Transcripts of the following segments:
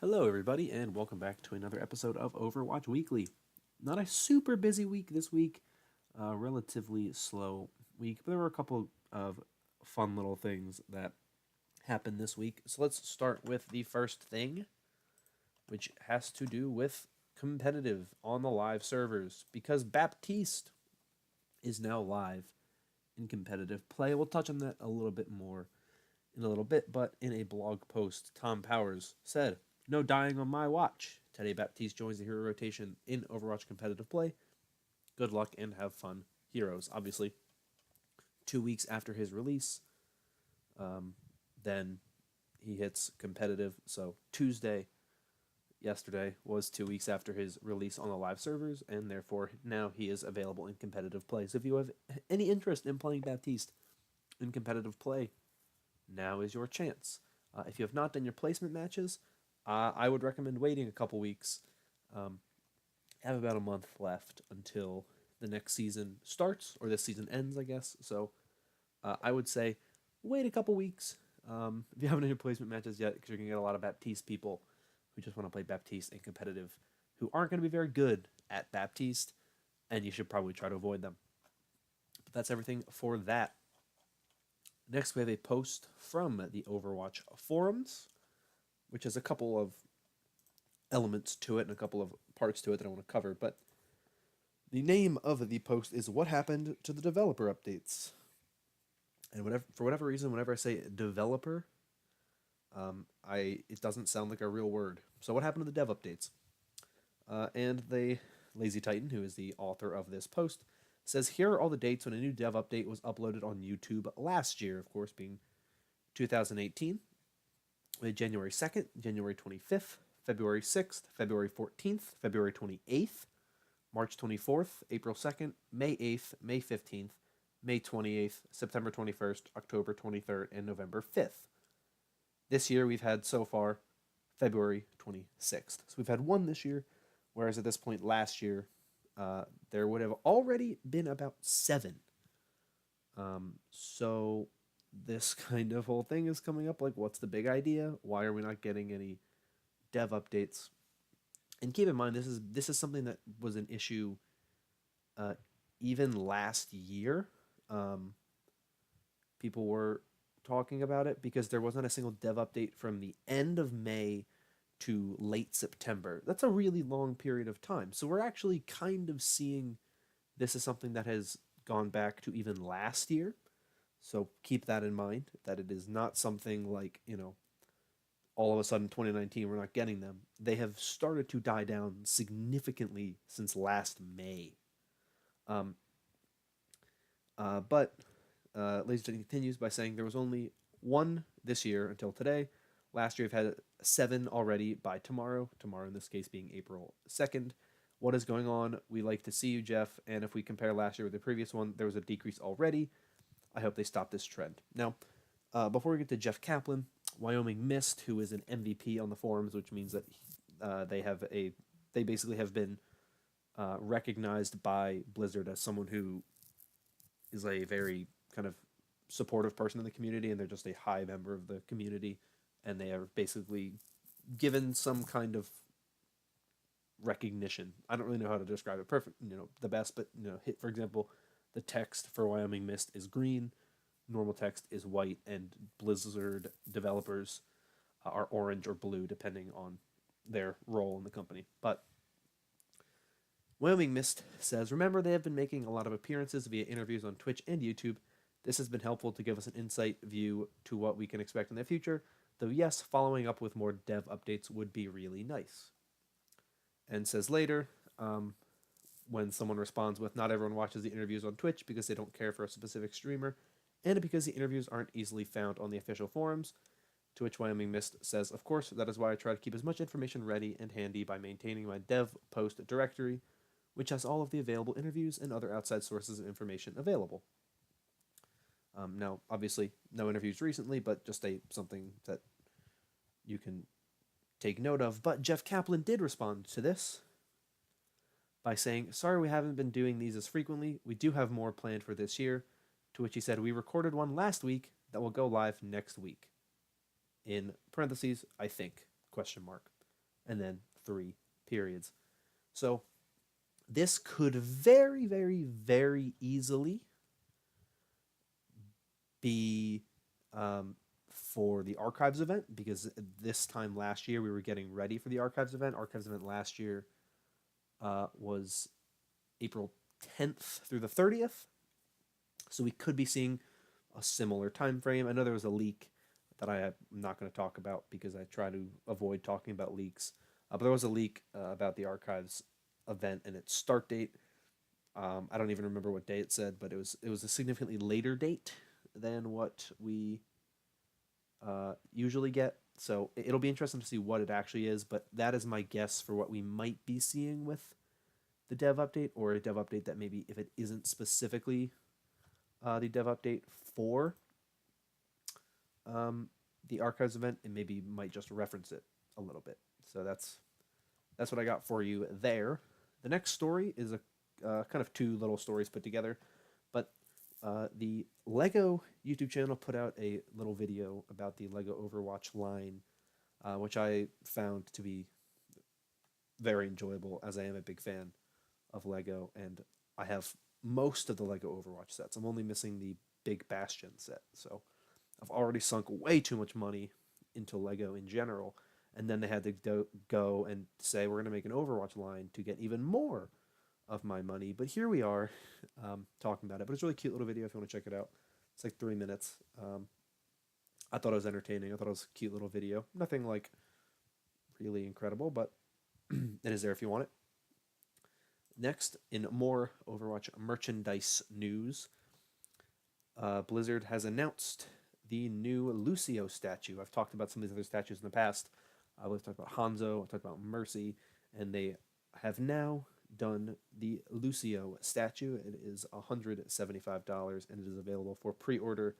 Hello, everybody, and welcome back to another episode of Overwatch Weekly. Not a super busy week this week, a relatively slow week, but there were a couple of fun little things that happened this week. So let's start with the first thing, which has to do with competitive on the live servers, because Baptiste is now live in competitive play. We'll touch on that a little bit more in a little bit, but in a blog post, Tom Powers said, "No dying on my watch. Teddy Baptiste joins the hero rotation in Overwatch competitive play. Good luck and have fun, heroes." Obviously, 2 weeks after his release, then he hits competitive. So Tuesday, yesterday, was 2 weeks after his release on the live servers, and therefore now he is available in competitive play. So if you have any interest in playing Baptiste in competitive play, now is your chance. If you have not done your placement matches, I would recommend waiting a couple weeks. Have about a month left until the next season starts, or this season ends, I guess. So I would say wait a couple weeks if you haven't done your placement matches yet, because you're going to get a lot of Baptiste people who just want to play Baptiste in competitive, who aren't going to be very good at Baptiste, and you should probably try to avoid them. But that's everything for that. Next, we have a post from the Overwatch forums, which has a couple of elements to it and a couple of parts to it that I want to cover. But the name of the post is "What Happened to the Developer Updates?" And for whatever reason, whenever I say developer, it doesn't sound like a real word. So what happened to the dev updates? And the Lazy Titan, who is the author of this post, says, "Here are all the dates when a new dev update was uploaded on YouTube last year," of course being 2018. We had January 2nd, January 25th, February 6th, February 14th, February 28th, March 24th, April 2nd, May 8th, May 15th, May 28th, September 21st, October 23rd, and November 5th. This year we've had so far February 26th. So we've had one this year, whereas at this point last year there would have already been about 7. So this kind of whole thing is coming up. Like, what's the big idea? Why are we not getting any dev updates? And keep in mind, this is something that was an issue even last year. People were talking about it because there wasn't a single dev update from the end of May to late September. That's a really long period of time. So we're actually kind of seeing this as something that has gone back to even last year. So keep that in mind, that it is not something like, all of a sudden 2019 we're not getting them. They have started to die down significantly since last May. But Lazy continues by saying there was only one this year until today. Last year we've had 7 already by tomorrow. Tomorrow in this case being April 2nd. What is going on? We like to see you, Jeff. And if we compare last year with the previous one, there was a decrease already. I hope they stop this trend. Now, before we get to Jeff Kaplan, Wyoming Mist, who is an MVP on the forums, which means that they basically have been recognized by Blizzard as someone who is a very kind of supportive person in the community, and they're just a high member of the community, and they are basically given some kind of recognition. I don't really know how to describe it the best, but for example, the text for Wyoming Mist is green, normal text is white, and Blizzard developers are orange or blue depending on their role in the company. But Wyoming Mist says, "Remember, they have been making a lot of appearances via interviews on Twitch and YouTube. This has been helpful to give us an insight view to what we can expect in the future, though yes, following up with more dev updates would be really nice." And says later, when someone responds with, "Not everyone watches the interviews on Twitch because they don't care for a specific streamer, and because the interviews aren't easily found on the official forums," to which Wyoming Mist says, "Of course, that is why I try to keep as much information ready and handy by maintaining my dev post directory, which has all of the available interviews and other outside sources of information available." Now, obviously, no interviews recently, but just something that you can take note of. But Jeff Kaplan did respond to this by saying, "Sorry we haven't been doing these as frequently. We do have more planned for this year." To which he said, "We recorded one last week that will go live next week." In parentheses, I think, question mark. and then 3 periods. So this could very, very, very easily be for the Archives event, because this time last year we were getting ready for the Archives event. Archives event last year was April 10th through the 30th. So we could be seeing a similar time frame. I know there was a leak that I am not going to talk about because I try to avoid talking about leaks. But there was a leak about the Archives event and its start date. I don't even remember what day it said, but it was a significantly later date than what we usually get. So it'll be interesting to see what it actually is. But that is my guess for what we might be seeing with the dev update, or a dev update that maybe, if it isn't specifically the dev update for the Archives event, it maybe might just reference it a little bit. So that's what I got for you there. The next story is a kind of two little stories put together, but the Lego YouTube channel put out a little video about the Lego Overwatch line, which I found to be very enjoyable, as I am a big fan of Lego, and I have most of the Lego Overwatch sets. I'm only missing the big Bastion set, so I've already sunk way too much money into Lego in general, and then they had to go and say, we're going to make an Overwatch line to get even more of my money. But here we are talking about it. But it's a really cute little video if you want to check it out. It's like 3 minutes. I thought it was entertaining. I thought it was a cute little video. Nothing like really incredible, but it is there if you want it. Next, in more Overwatch merchandise news, Blizzard has announced the new Lucio statue. I've talked about some of these other statues in the past. We've talked about Hanzo, I've talked about Mercy, and they have now done the Lucio statue. It is $175, and it is available for pre-order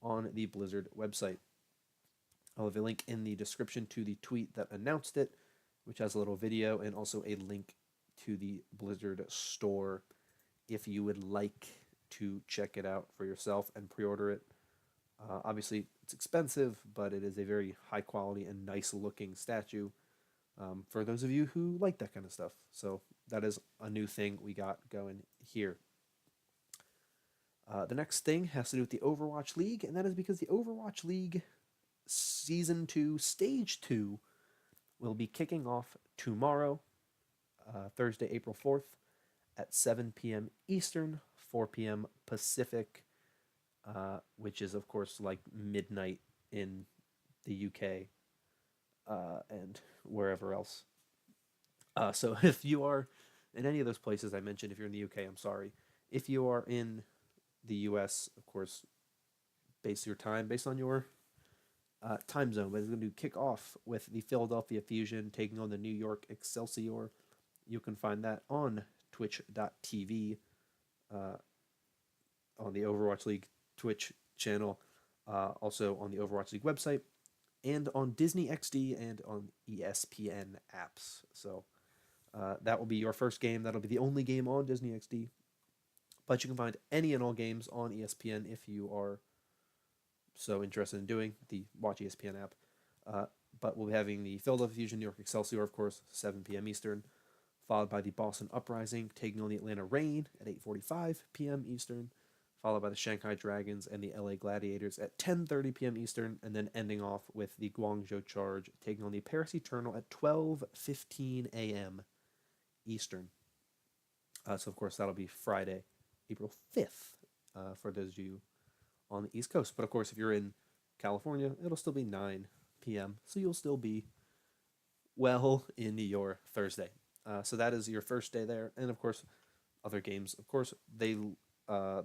on the Blizzard website. I'll have a link in the description to the tweet that announced it, which has a little video, and also a link to the Blizzard store if you would like to check it out for yourself and pre-order it. Obviously, it's expensive, but it is a very high quality and nice looking statue for those of you who like that kind of stuff. So that is a new thing we got going here. The next thing has to do with the Overwatch League, and that is because the Overwatch League Season 2, Stage 2 will be kicking off tomorrow, Thursday, April 4th, at 7 p.m. Eastern, 4 p.m. Pacific, which is, of course, like midnight in the UK and wherever else. So if you are in any of those places I mentioned, if you're in the UK, I'm sorry. If you are in the US, of course, base your time based on your time zone. But it's going to kick off with the Philadelphia Fusion taking on the New York Excelsior. You can find that on twitch.tv, on the Overwatch League Twitch channel, also on the Overwatch League website, and on Disney XD and on ESPN apps. So that will be your first game. That'll be the only game on Disney XD. But you can find any and all games on ESPN if you are so interested in doing the Watch ESPN app. But we'll be having the Philadelphia Fusion, New York Excelsior, of course, 7 p.m. Eastern, followed by the Boston Uprising taking on the Atlanta Reign at 8:45 p.m. Eastern, followed by the Shanghai Dragons and the LA Gladiators at 10:30 p.m. Eastern, and then ending off with the Guangzhou Charge taking on the Paris Eternal at 12:15 a.m. Eastern. So, of course, that'll be Friday, April 5th, for those of you on the East Coast. But, of course, if you're in California, it'll still be 9 p.m., so you'll still be well into your Thursday. So that is your first day there. And, of course, other games. Of course, the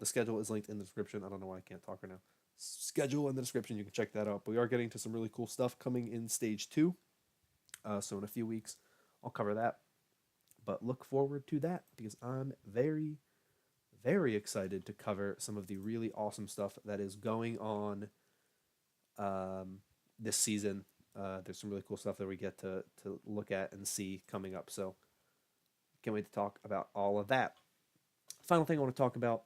schedule is linked in the description. I don't know why I can't talk right now. Schedule in the description. You can check that out. But we are getting to some really cool stuff coming in Stage 2. So in a few weeks, I'll cover that. But look forward to that because I'm very, very excited to cover some of the really awesome stuff that is going on this season. There's some really cool stuff that we get to look at and see coming up. So can't wait to talk about all of that. Final thing I want to talk about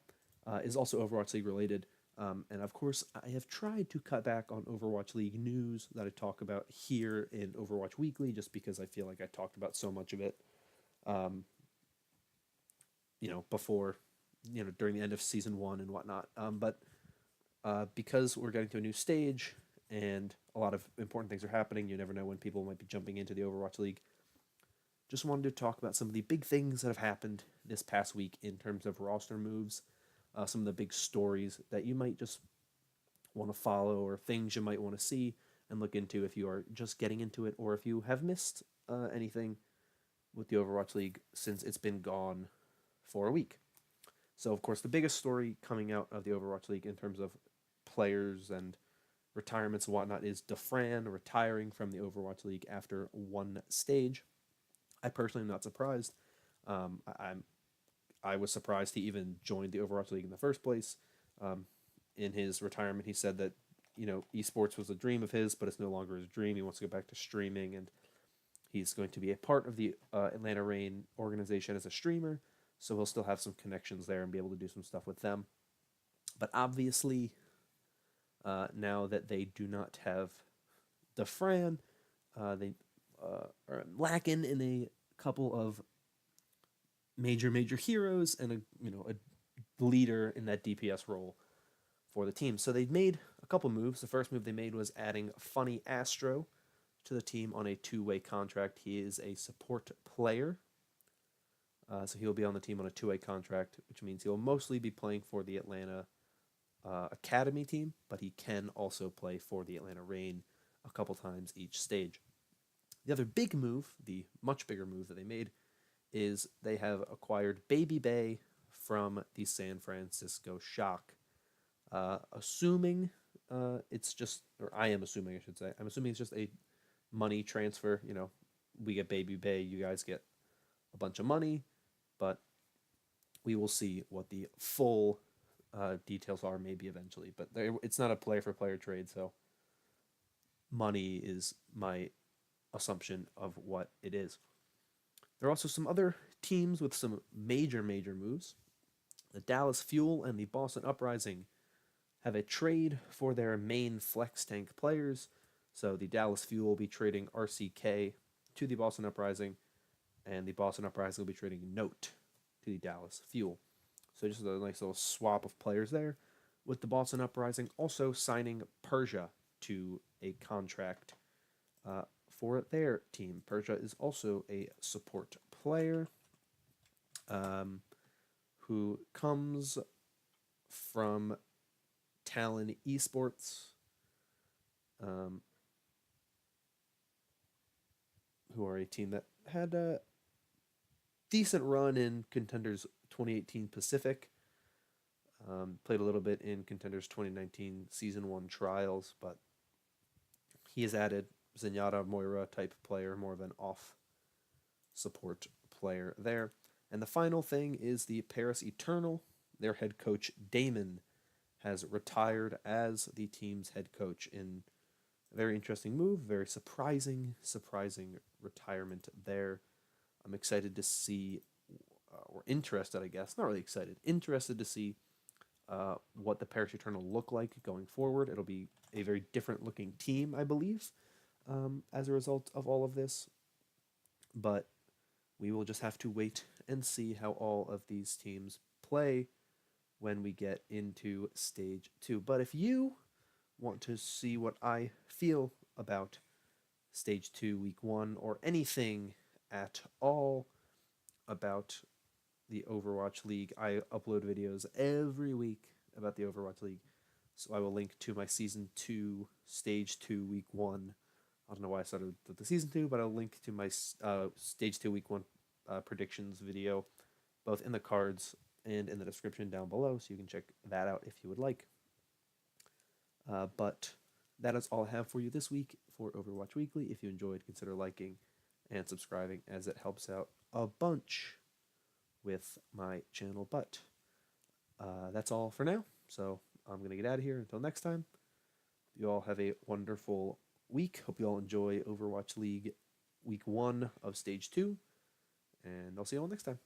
is also Overwatch League related. And of course, I have tried to cut back on Overwatch League news that I talk about here in Overwatch Weekly, just because I feel like I talked about so much of it, um, before, during the end of season one and whatnot. But because we're getting to a new stage and a lot of important things are happening, you never know when people might be jumping into the Overwatch League. Just wanted to talk about some of the big things that have happened this past week in terms of roster moves, some of the big stories that you might just want to follow or things you might want to see and look into if you are just getting into it or if you have missed anything with the Overwatch League since it's been gone for a week. So, of course, the biggest story coming out of the Overwatch League in terms of players and retirements and whatnot is Defran retiring from the Overwatch League after one stage. I personally am not surprised. I was surprised he even joined the Overwatch League in the first place. Um, in his retirement, he said that esports was a dream of his, but it's no longer his dream. He wants to go back to streaming, and he's going to be a part of the Atlanta Reign organization as a streamer. So he'll still have some connections there and be able to do some stuff with them. But obviously, now that they do not have Defran, they are lacking in a couple of major heroes and a leader in that DPS role for the team. So they made a couple moves. The first move they made was adding Funny Astro to the team on a two-way contract. He is a support player. So he'll be on the team on a two-way contract, which means he'll mostly be playing for the Atlanta Academy team, but he can also play for the Atlanta Reign a couple times each stage. The other big move, the much bigger move that they made, is they have acquired Baby Bay from the San Francisco Shock. Assuming it's just, or I am assuming, I should say, I'm assuming it's just a money transfer. We get Baby Bay, you guys get a bunch of money, but we will see what the full details are maybe eventually. But it's not a player-for-player trade, so money is my assumption of what it is. There are also some other teams with some major moves. The Dallas Fuel and the Boston Uprising have a trade for their main flex tank players. So the Dallas Fuel will be trading RCK to the Boston Uprising, and the Boston Uprising will be trading Note to the Dallas Fuel. So just a nice little swap of players there, with the Boston Uprising also signing Persia to a contract for their team. Persia is also a support player who comes from Talon Esports, who are a team that had a decent run in Contenders 2018 Pacific. Played a little bit in Contenders 2019 Season 1 Trials, but he has added Zenyatta Moira type player, more of an off support player there. And the final thing is the Paris Eternal. Their head coach, Damon, has retired as the team's head coach in a very interesting move, very surprising retirement there. I'm excited to see, or interested, I guess, not really excited, interested to see what the Paris Eternal look like going forward. It'll be a very different looking team, I believe, as a result of all of this. But we will just have to wait and see how all of these teams play when we get into Stage 2. But if you want to see what I feel about Stage 2, Week 1, or anything at all about the Overwatch League, I upload videos every week about the Overwatch League. So I will link to my Season 2, Stage 2, Week 1. I don't know why I started with the Season 2, but I'll link to my Stage 2, Week 1 predictions video, both in the cards and in the description down below, so you can check that out if you would like. But that is all I have for you this week for Overwatch Weekly. If you enjoyed, consider liking and subscribing, as it helps out a bunch with my channel. But that's all for now, so I'm going to get out of here. Until next time, you all have a wonderful week. Hope you all enjoy Overwatch League Week 1 of Stage 2, and I'll see you all next time.